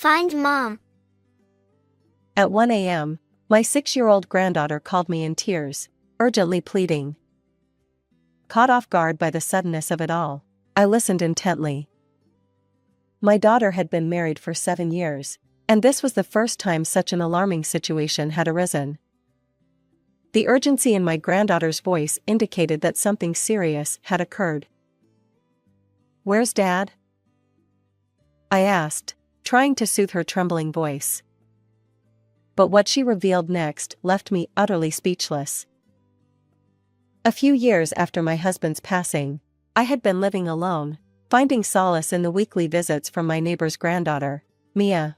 Find Mom. At 1 a.m., my 6-year-old granddaughter called me in tears, urgently pleading. Caught off guard by the suddenness of it all, I listened intently. My daughter had been married for 7 years, and this was the first time such an alarming situation had arisen. The urgency in my granddaughter's voice indicated that something serious had occurred. "Where's Dad?" I asked, trying to soothe her trembling voice. But what she revealed next left me utterly speechless. A few years after my husband's passing, I had been living alone, finding solace in the weekly visits from my neighbor's granddaughter, Mia.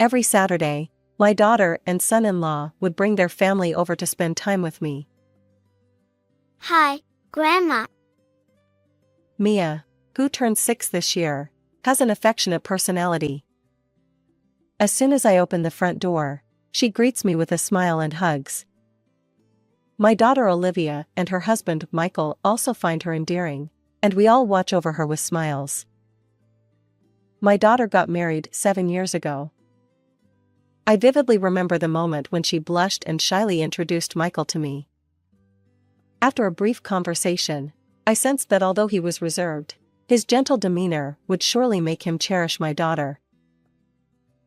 Every Saturday, my daughter and son-in-law would bring their family over to spend time with me. Hi, Grandma. Mia, who turned 6 this year, has an affectionate personality. As soon as I open the front door, she greets me with a smile and hugs. My daughter Olivia and her husband Michael also find her endearing, and we all watch over her with smiles. My daughter got married 7 years ago. I vividly remember the moment when she blushed and shyly introduced Michael to me. After a brief conversation, I sensed that although he was reserved, his gentle demeanor would surely make him cherish my daughter.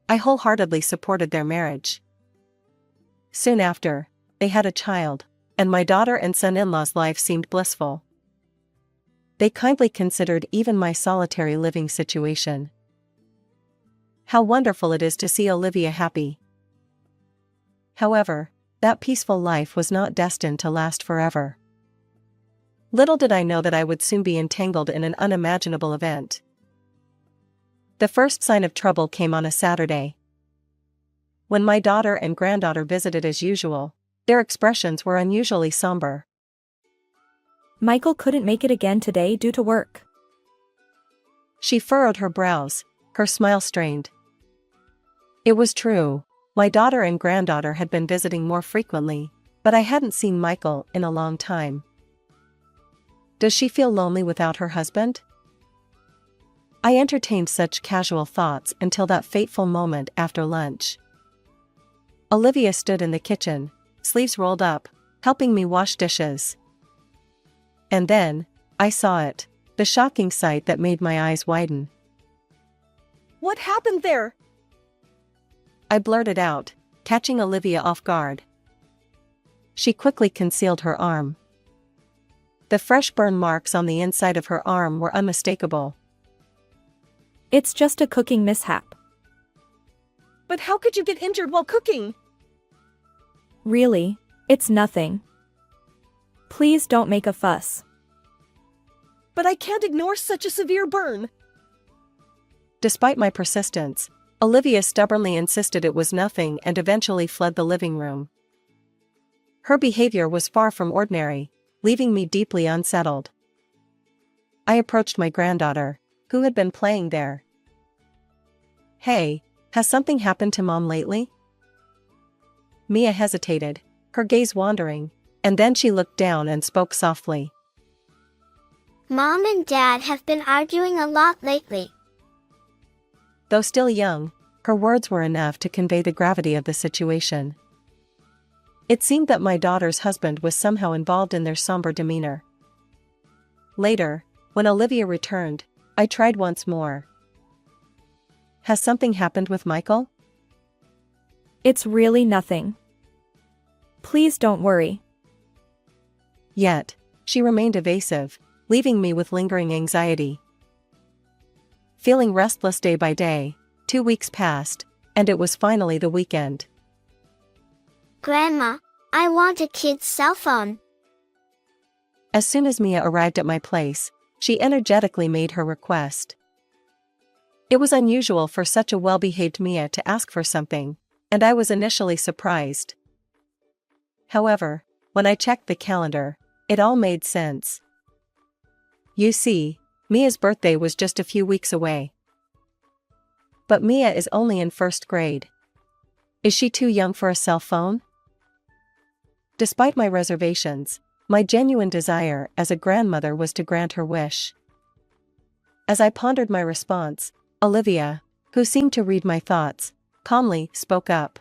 I wholeheartedly supported their marriage. Soon after, they had a child, and my daughter and son-in-law's life seemed blissful. They kindly considered even my solitary living situation. How wonderful it is to see Olivia happy. However, that peaceful life was not destined to last forever. Little did I know that I would soon be entangled in an unimaginable event. The first sign of trouble came on a Saturday. When my daughter and granddaughter visited as usual, their expressions were unusually somber. Michael couldn't make it again today due to work. She furrowed her brows, her smile strained. It was true, my daughter and granddaughter had been visiting more frequently, but I hadn't seen Michael in a long time. Does she feel lonely without her husband? I entertained such casual thoughts until that fateful moment after lunch. Olivia stood in the kitchen, sleeves rolled up, helping me wash dishes. And then, I saw it, the shocking sight that made my eyes widen. "What happened there?" I blurted out, catching Olivia off guard. She quickly concealed her arm. The fresh burn marks on the inside of her arm were unmistakable. It's just a cooking mishap. "But how could you get injured while cooking?" Really, it's nothing. Please don't make a fuss. "But I can't ignore such a severe burn." Despite my persistence, Olivia stubbornly insisted it was nothing and eventually fled the living room. Her behavior was far from ordinary, leaving me deeply unsettled. I approached my granddaughter, who had been playing there. "Hey, has something happened to Mom lately?" Mia hesitated, her gaze wandering, and then she looked down and spoke softly. Mom and Dad have been arguing a lot lately. Though still young, her words were enough to convey the gravity of the situation. It seemed that my daughter's husband was somehow involved in their somber demeanor. Later, when Olivia returned, I tried once more. "Has something happened with Michael?" It's really nothing. Please don't worry. Yet, she remained evasive, leaving me with lingering anxiety. Feeling restless day by day, 2 weeks passed, and it was finally the weekend. Grandma, I want a kid's cell phone. As soon as Mia arrived at my place, she energetically made her request. It was unusual for such a well-behaved Mia to ask for something, and I was initially surprised. However, when I checked the calendar, it all made sense. You see, Mia's birthday was just a few weeks away. But Mia is only in 1st grade. Is she too young for a cell phone? Despite my reservations, my genuine desire as a grandmother was to grant her wish. As I pondered my response, Olivia, who seemed to read my thoughts, calmly spoke up.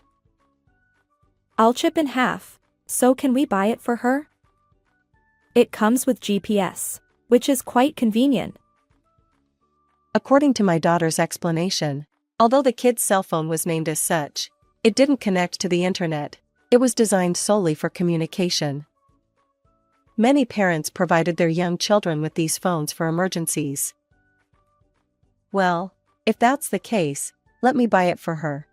I'll chip in half, so can we buy it for her? It comes with GPS, which is quite convenient. According to my daughter's explanation, although the kid's cell phone was named as such, it didn't connect to the internet. It was designed solely for communication. Many parents provided their young children with these phones for emergencies. Well, if that's the case, let me buy it for her.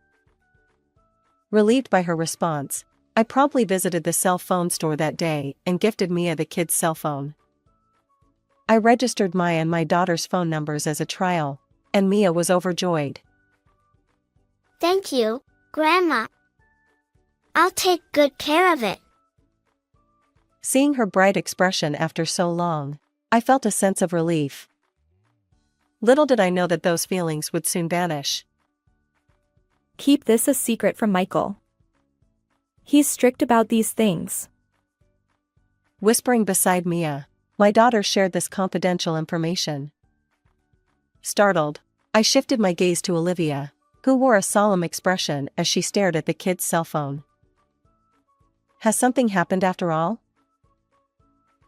Relieved by her response, I promptly visited the cell phone store that day and gifted Mia the kid's cell phone. I registered my and my daughter's phone numbers as a trial, and Mia was overjoyed. Thank you, Grandma. I'll take good care of it. Seeing her bright expression after so long, I felt a sense of relief. Little did I know that those feelings would soon vanish. Keep this a secret from Michael. He's strict about these things. Whispering beside Mia, my daughter shared this confidential information. Startled, I shifted my gaze to Olivia, who wore a solemn expression as she stared at the kid's cell phone. Has something happened after all?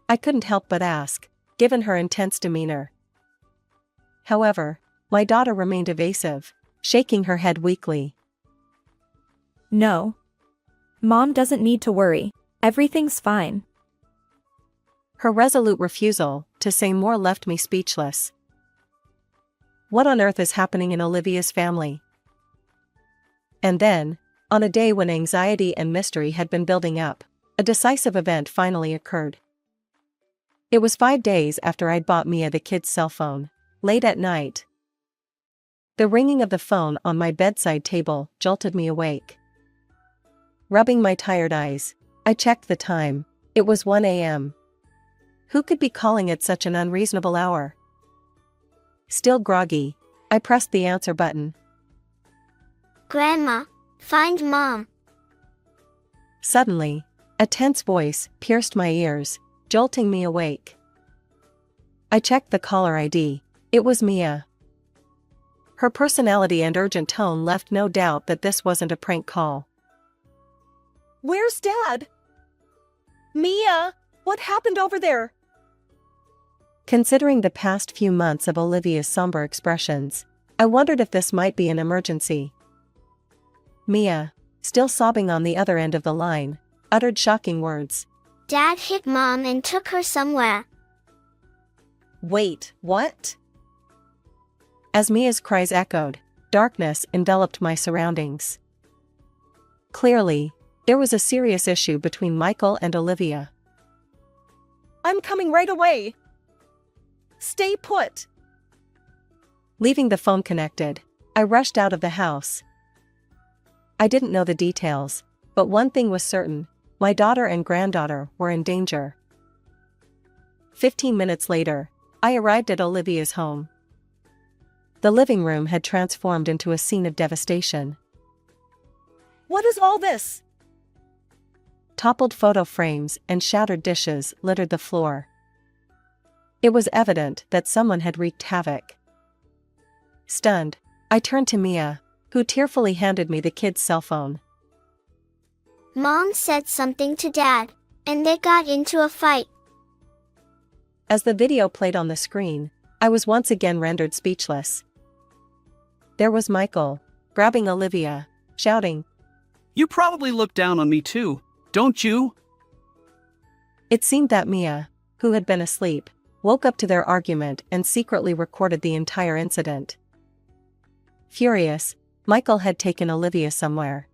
I couldn't help but ask, given her intense demeanor. However, my daughter remained evasive, shaking her head weakly. No. Mom doesn't need to worry. Everything's fine. Her resolute refusal to say more left me speechless. What on earth is happening in Olivia's family? And then, on a day when anxiety and mystery had been building up, a decisive event finally occurred. It was 5 days after I'd bought Mia the kid's cell phone, late at night. The ringing of the phone on my bedside table jolted me awake. Rubbing my tired eyes, I checked the time. It was 1 a.m. Who could be calling at such an unreasonable hour? Still groggy, I pressed the answer button. Grandma, find Mom. Suddenly, a tense voice pierced my ears, jolting me awake. I checked the caller ID. It was Mia. Her personality and urgent tone left no doubt that this wasn't a prank call. Where's Dad? Mia, what happened over there? Considering the past few months of Olivia's somber expressions, I wondered if this might be an emergency. Mia, still sobbing on the other end of the line, uttered shocking words. Dad hit Mom and took her somewhere. Wait, what? As Mia's cries echoed, darkness enveloped my surroundings. Clearly, there was a serious issue between Michael and Olivia. I'm coming right away. Stay put. Leaving the phone connected, I rushed out of the house. I didn't know the details, but one thing was certain, my daughter and granddaughter were in danger. 15 minutes later, I arrived at Olivia's home. The living room had transformed into a scene of devastation. What is all this? Toppled photo frames and shattered dishes littered the floor. It was evident that someone had wreaked havoc. Stunned, I turned to Mia, who tearfully handed me the kid's cell phone. Mom said something to Dad, and they got into a fight. As the video played on the screen, I was once again rendered speechless. There was Michael, grabbing Olivia, shouting, "You probably look down on me too, don't you?" It seemed that Mia, who had been asleep, woke up to their argument and secretly recorded the entire incident. Furious, Michael had taken Olivia somewhere.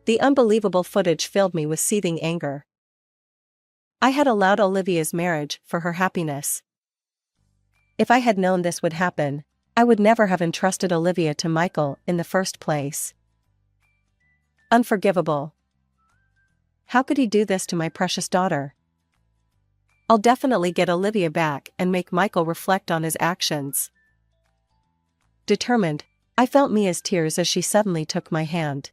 The unbelievable footage filled me with seething anger. I had allowed Olivia's marriage for her happiness. If I had known this would happen, I would never have entrusted Olivia to Michael in the first place. Unforgivable. How could he do this to my precious daughter? I'll definitely get Olivia back and make Michael reflect on his actions. Determined, I felt Mia's tears as she suddenly took my hand.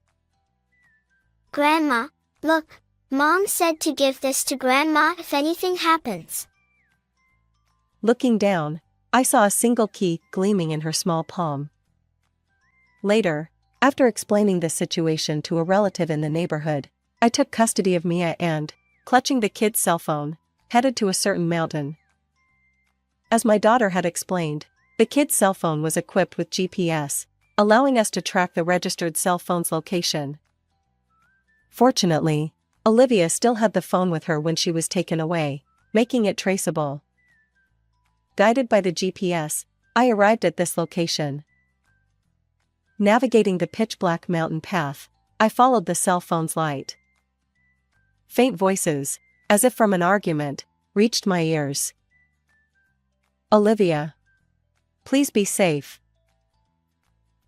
Grandma, look, Mom said to give this to Grandma if anything happens. Looking down, I saw a single key gleaming in her small palm. Later, after explaining the situation to a relative in the neighborhood, I took custody of Mia and, clutching the kid's cell phone, headed to a certain mountain. As my daughter had explained, the kid's cell phone was equipped with GPS, allowing us to track the registered cell phone's location. Fortunately, Olivia still had the phone with her when she was taken away, making it traceable. Guided by the GPS, I arrived at this location. Navigating the pitch-black mountain path, I followed the cell phone's light. Faint voices, as if from an argument, reached my ears. "Olivia. Please be safe."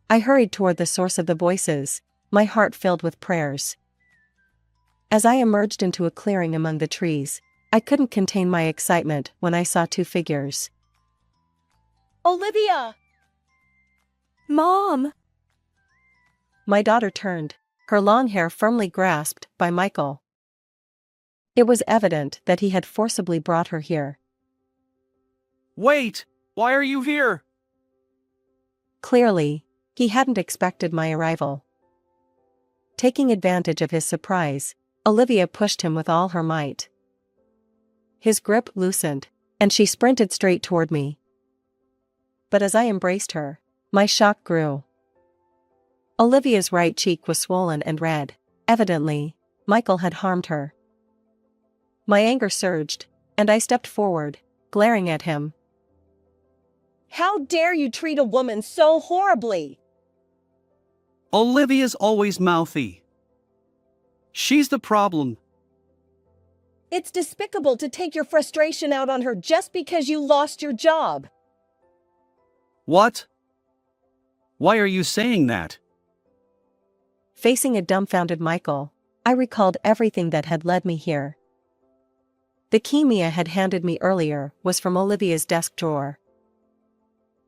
I hurried toward the source of the voices, my heart filled with prayers. As I emerged into a clearing among the trees, I couldn't contain my excitement when I saw two figures. Olivia! Mom! My daughter turned, her long hair firmly grasped by Michael. It was evident that he had forcibly brought her here. Wait! Why are you here? Clearly, he hadn't expected my arrival. Taking advantage of his surprise, Olivia pushed him with all her might. His grip loosened, and she sprinted straight toward me. But as I embraced her, my shock grew. Olivia's right cheek was swollen and red. Evidently, Michael had harmed her. My anger surged, and I stepped forward, glaring at him. How dare you treat a woman so horribly? Olivia's always mouthy. She's the problem. It's despicable to take your frustration out on her just because you lost your job. What? Why are you saying that? Facing a dumbfounded Michael, I recalled everything that had led me here. The key Mia had handed me earlier was from Olivia's desk drawer.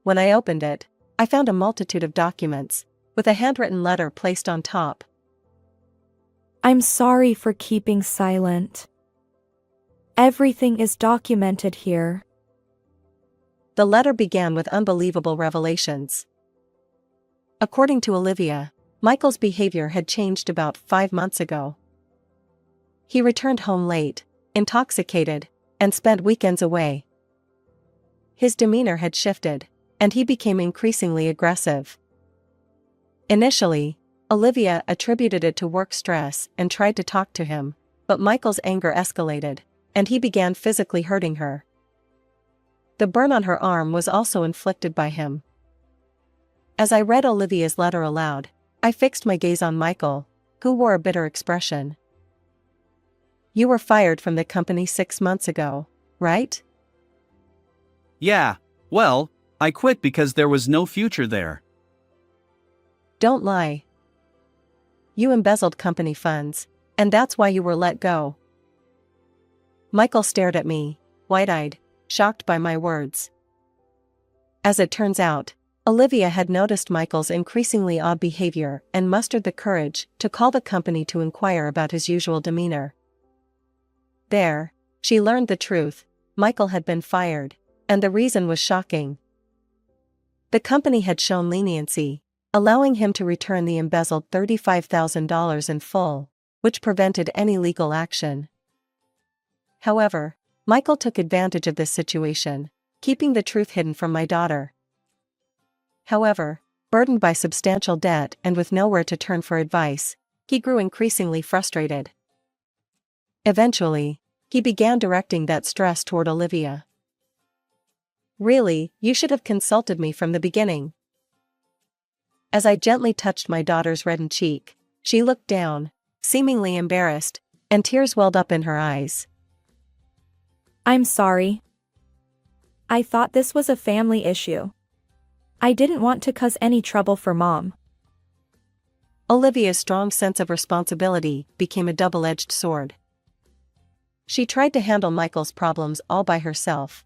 When I opened it, I found a multitude of documents, with a handwritten letter placed on top. I'm sorry for keeping silent. Everything is documented here. The letter began with unbelievable revelations. According to Olivia, Michael's behavior had changed about 5 months ago. He returned home late, intoxicated, and spent weekends away. His demeanor had shifted, and he became increasingly aggressive. Initially, Olivia attributed it to work stress and tried to talk to him, but Michael's anger escalated, and he began physically hurting her. The burn on her arm was also inflicted by him. As I read Olivia's letter aloud, I fixed my gaze on Michael, who wore a bitter expression. "You were fired from the company 6 months ago, right?" Yeah, well, I quit because there was no future there. "Don't lie. You embezzled company funds, and that's why you were let go." Michael stared at me, wide-eyed, shocked by my words. As it turns out, Olivia had noticed Michael's increasingly odd behavior and mustered the courage to call the company to inquire about his usual demeanor. There, she learned the truth. Michael had been fired, and the reason was shocking. The company had shown leniency, allowing him to return the embezzled $35,000 in full, which prevented any legal action. However, Michael took advantage of this situation, keeping the truth hidden from my daughter. However, burdened by substantial debt and with nowhere to turn for advice, he grew increasingly frustrated. Eventually, he began directing that stress toward Olivia. "Really, you should have consulted me from the beginning." As I gently touched my daughter's reddened cheek, she looked down, seemingly embarrassed, and tears welled up in her eyes. I'm sorry. I thought this was a family issue. I didn't want to cause any trouble for Mom. Olivia's strong sense of responsibility became a double-edged sword. She tried to handle Michael's problems all by herself.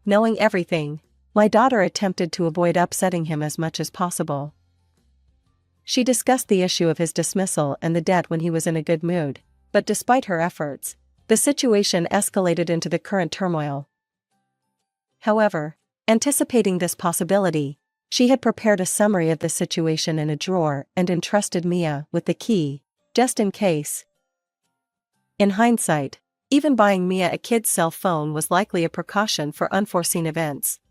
Knowing everything, my daughter attempted to avoid upsetting him as much as possible. She discussed the issue of his dismissal and the debt when he was in a good mood, but despite her efforts, the situation escalated into the current turmoil. However, anticipating this possibility, She had prepared a summary of the situation in a drawer and entrusted Mia with the key, just in case. In hindsight, even buying Mia a kid's cell phone was likely a precaution for unforeseen events.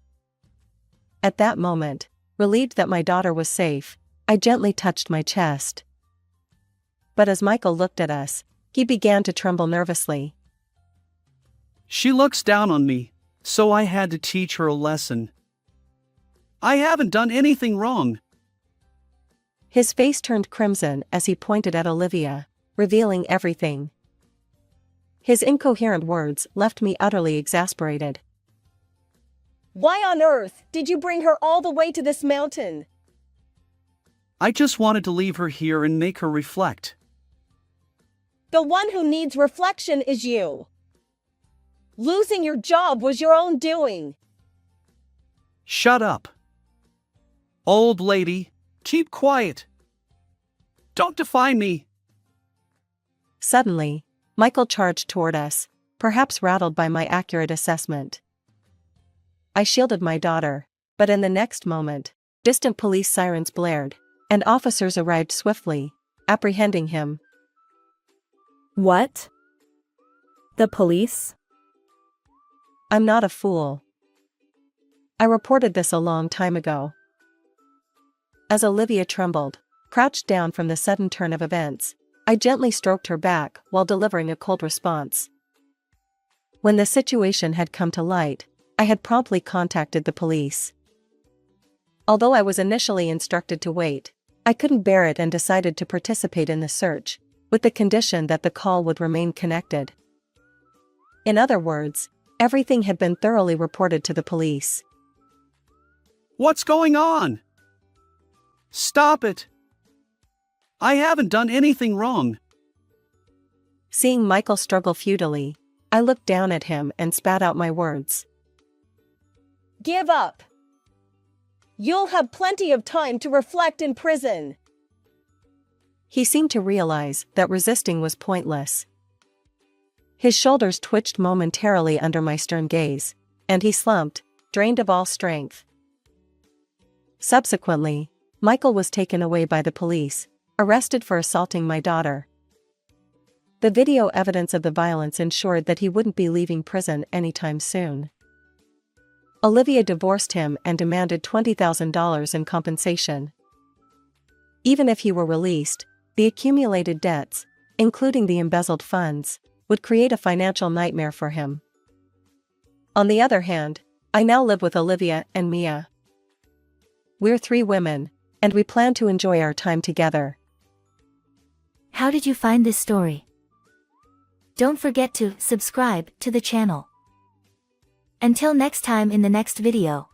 At that moment, relieved that my daughter was safe, I gently touched my chest. But as Michael looked at us, he began to tremble nervously. She looks down on me, so I had to teach her a lesson. I haven't done anything wrong. His face turned crimson as he pointed at Olivia, revealing everything. His incoherent words left me utterly exasperated. Why on earth did you bring her all the way to this mountain? I just wanted to leave her here and make her reflect. The one who needs reflection is you. Losing your job was your own doing. Shut up. Old lady, keep quiet. Don't define me. Suddenly, Michael charged toward us, perhaps rattled by my accurate assessment. I shielded my daughter, but in the next moment, distant police sirens blared, and officers arrived swiftly, apprehending him. What? The police? I'm not a fool. I reported this a long time ago. As Olivia trembled, crouched down from the sudden turn of events, I gently stroked her back while delivering a cold response. When the situation had come to light, I had promptly contacted the police. Although I was initially instructed to wait, I couldn't bear it and decided to participate in the search, with the condition that the call would remain connected. In other words, everything had been thoroughly reported to the police. What's going on? Stop it. I haven't done anything wrong. Seeing Michael struggle futilely, I looked down at him and spat out my words. Give up. You'll have plenty of time to reflect in prison. He seemed to realize that resisting was pointless. His shoulders twitched momentarily under my stern gaze, and he slumped, drained of all strength. Subsequently, Michael was taken away by the police, arrested for assaulting my daughter. The video evidence of the violence ensured that he wouldn't be leaving prison anytime soon. Olivia divorced him and demanded $20,000 in compensation. Even if he were released, the accumulated debts, including the embezzled funds, would create a financial nightmare for him. On the other hand, I now live with Olivia and Mia. We're 3 women, and we plan to enjoy our time together. How did you find this story? Don't forget to subscribe to the channel. Until next time in the next video.